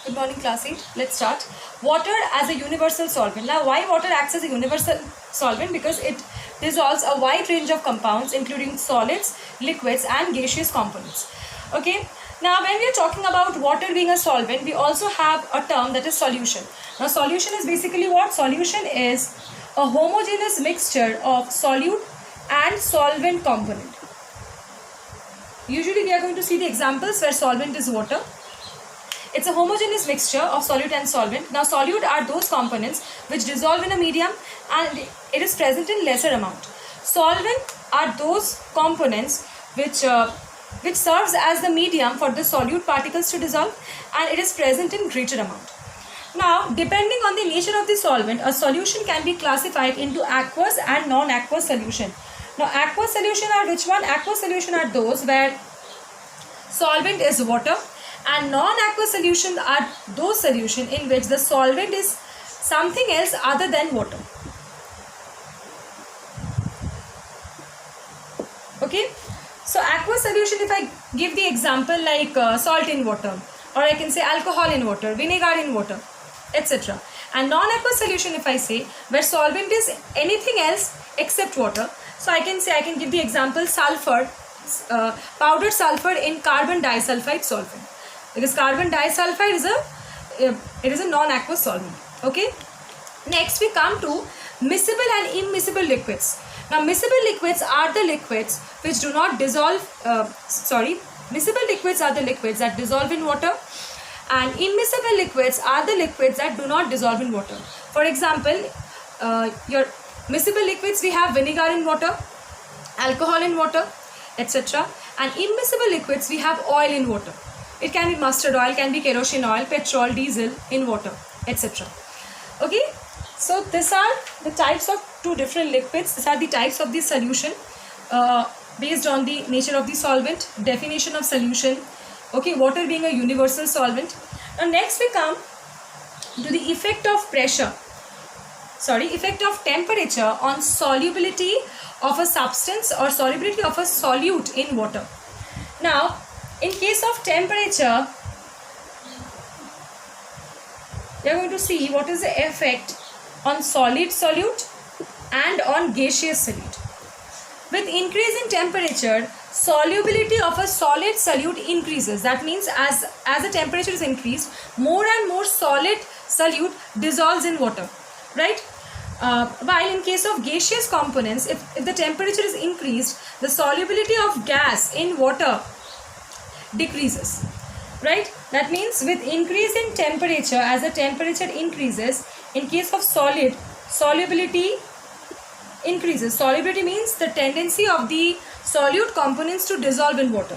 Good morning, class 8. Let's start. Water as a universal solvent. Now, why water acts as a universal solvent? Because it dissolves a wide range of compounds, including solids, liquids, and gaseous components. Okay. Now, when we are talking about water being a solvent, we also have a term that is solution. Now, solution is basically what? Solution is a homogeneous mixture of solute and solvent component. Usually, we are going to see the examples where solvent is water. It's a homogeneous mixture of solute and solvent. Now, solute are those components which dissolve in a medium and it is present in lesser amount. Solvent are those components which serves as the medium for the solute particles to dissolve, and it is present in greater amount. Now, depending on the nature of the solvent, a solution can be classified into aqueous and non-aqueous solution. Now, aqueous solution are which one? Aqueous solution are those where solvent is water, and non-aqueous solutions are those solutions in which the solvent is something else other than water. Okay, so aqueous solution, if I give the example like salt in water, or I can say alcohol in water, vinegar in water, etc. And non-aqueous solution, if I say where solvent is anything else except water, so I can give the example sulfur, powdered sulfur in carbon disulfide solvent, because carbon disulfide is a non-aqueous solvent. Okay. Next we come to miscible and immiscible liquids. Now, miscible liquids are the liquids which do not dissolve. Miscible liquids are the liquids that dissolve in water, and immiscible liquids are the liquids that do not dissolve in water. For example, your miscible liquids, we have vinegar in water, alcohol in water, etc. And immiscible liquids, we have oil in water. It can be mustard oil, can be kerosene oil, petrol, diesel in water, etc. Okay, so these are the types of two different liquids. These are the types of the solution based on the nature of the solvent, definition of solution. Okay, water being a universal solvent. Now, next we come to the effect of temperature on solubility of a substance or solubility of a solute in water. Now, in case of temperature, we are going to see what is the effect on solid solute and on gaseous solute. With increase in temperature, solubility of a solid solute increases. That means as the temperature is increased, more and more solid solute dissolves in water, right? While in case of gaseous components, if the temperature is increased, the solubility of gas in water decreases, right? That means with increase in temperature, as the temperature increases, in case of solid, solubility increases. Solubility means the tendency of the solute components to dissolve in water.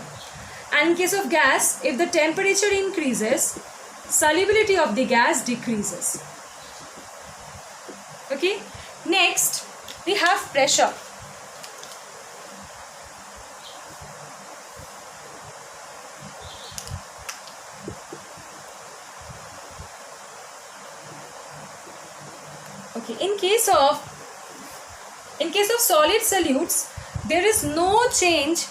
And in case of gas, if the temperature increases, solubility of the gas decreases. Okay, next we have pressure. Okay, in case of solid solutes, there is no change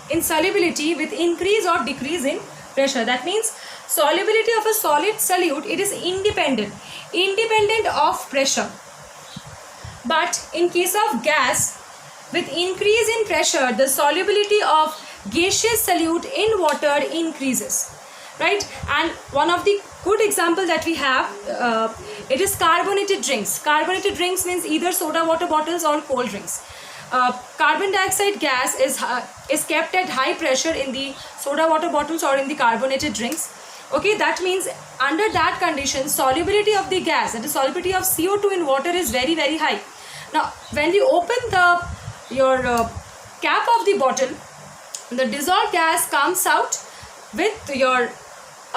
in solubility with increase or decrease in pressure. That means solubility of a solid solute, it is independent of pressure. But in case of gas, with increase in pressure, the solubility of gaseous solute in water increases, right? And one of the good examples that we have, it is carbonated drinks. Carbonated drinks means either soda water bottles or cold drinks. Carbon dioxide gas is kept at high pressure in the soda water bottles or in the carbonated drinks. Okay, that means under that condition, solubility of the gas, that is solubility of CO2 in water, is very, very high. Now, when we open your cap of the bottle, the dissolved gas comes out with your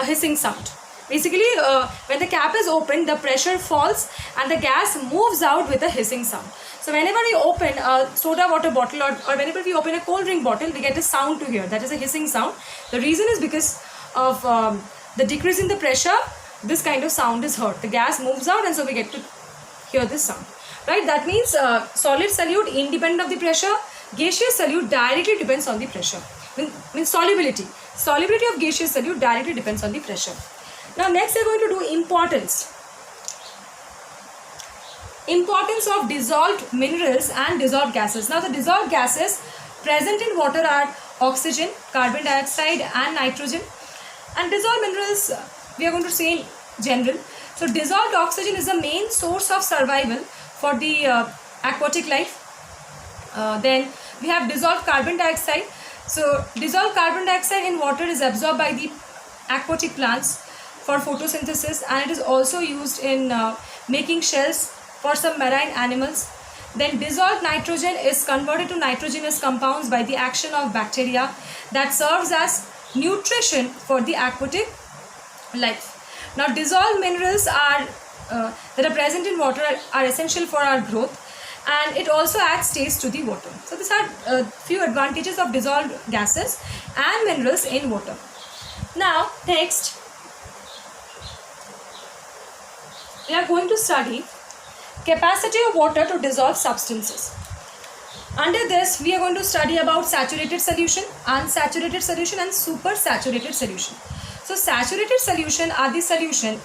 hissing sound. Basically, when the cap is opened, the pressure falls and the gas moves out with a hissing sound. So whenever we open a soda water bottle or whenever we open a cold drink bottle, we get a sound to hear. That is a hissing sound. The reason is because of the decrease in the pressure, this kind of sound is heard. The gas moves out and so we get to hear this sound. Right? That means solid solute independent of the pressure, gaseous solute directly depends on the pressure. Means solubility. Solubility of gaseous solute directly depends on the pressure. Now next we are going to do importance of dissolved minerals and dissolved gases. Now the dissolved gases present in water are oxygen, carbon dioxide and nitrogen. And dissolved minerals we are going to say in general. So dissolved oxygen is the main source of survival for the aquatic life. Then we have dissolved carbon dioxide. So dissolved carbon dioxide in water is absorbed by the aquatic plants for photosynthesis, and it is also used in making shells for some marine animals. Then dissolved nitrogen is converted to nitrogenous compounds by the action of bacteria that serves as nutrition for the aquatic life. Now dissolved minerals are that are present in water are essential for our growth, and it also adds taste to the water. So these are few advantages of dissolved gases and minerals in water. Now next we are going to study capacity of water to dissolve substances. Under this we are going to study about saturated solution, unsaturated solution and supersaturated solution. So saturated solution are the solution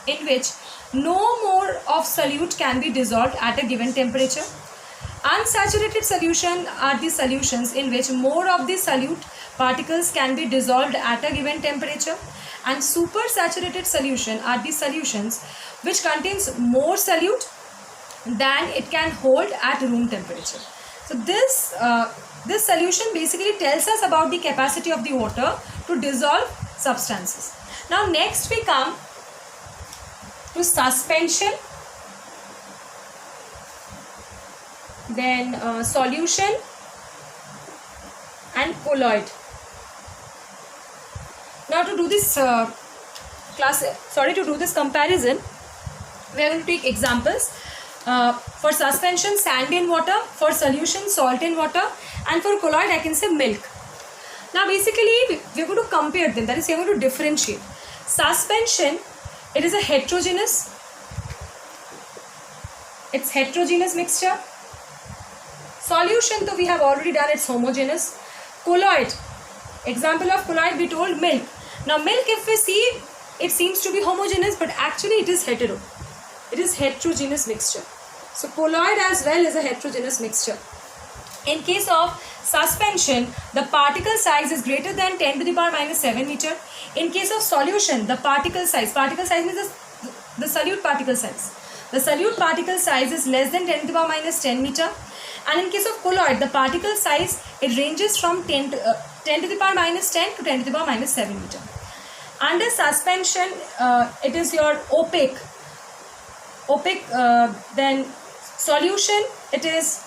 in which no more of solute can be dissolved at a given temperature. Unsaturated solution are the solutions in which more of the solute particles can be dissolved at a given temperature. And supersaturated solution are the solutions which contains more solute than it can hold at room temperature. So this solution basically tells us about the capacity of the water to dissolve substances. Now next we come to suspension, then solution and colloid. Now to do this comparison, we are going to take examples. For suspension, sand in water; for solution, salt in water; and for colloid, I can say milk. Now basically we are going to compare them, that is we are going to differentiate. Suspension, it is a heterogeneous mixture. Solution, though we have already done, it's homogeneous. Colloid, example of colloid we told milk. Now milk, if we see, it seems to be homogeneous, but actually it is hetero. It is heterogeneous mixture. So colloid as well is a heterogeneous mixture. In case of suspension, the particle size is greater than 10 to the power minus 7 meter. In case of solution, the particle size means the solute particle size. The solute particle size is less than 10 to the power minus 10 meter. And in case of colloid, the particle size, it ranges from 10 to the power minus 10 to 10 to the power minus 7 meter. Under suspension, it is your opaque, then solution, it is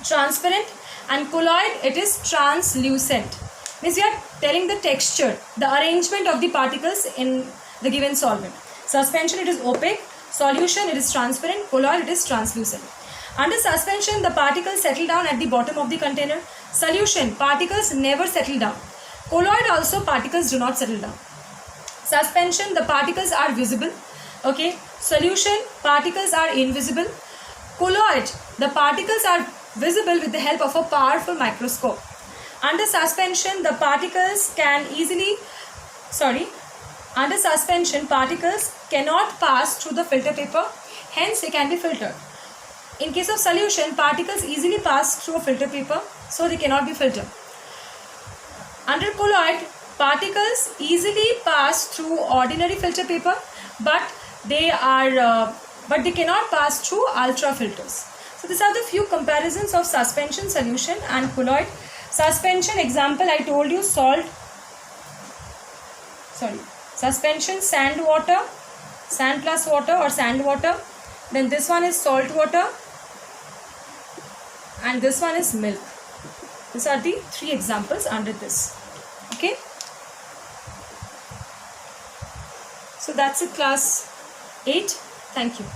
transparent, and colloid, it is translucent. Means we are telling the texture, the arrangement of the particles in the given solvent. Suspension, it is opaque; solution, it is transparent; colloid, it is translucent. Under suspension, the particles settle down at the bottom of the container. Solution, particles never settle down. Colloid also, particles do not settle down. Suspension, the particles are visible. Okay. Solution, particles are invisible. Colloid, the particles are visible with the help of a powerful microscope. Under suspension, particles cannot pass through the filter paper, hence they can be filtered. In case of solution, particles easily pass through a filter paper, so they cannot be filtered. Under colloid, particles easily pass through ordinary filter paper, but they cannot pass through ultrafilters. So these are the few comparisons of suspension, solution and colloid. Suspension example, I told you suspension, sand plus water or sand water. Then this one is salt water and this one is milk. These are the three examples under this. Okay. So that's it, class 8. Thank you.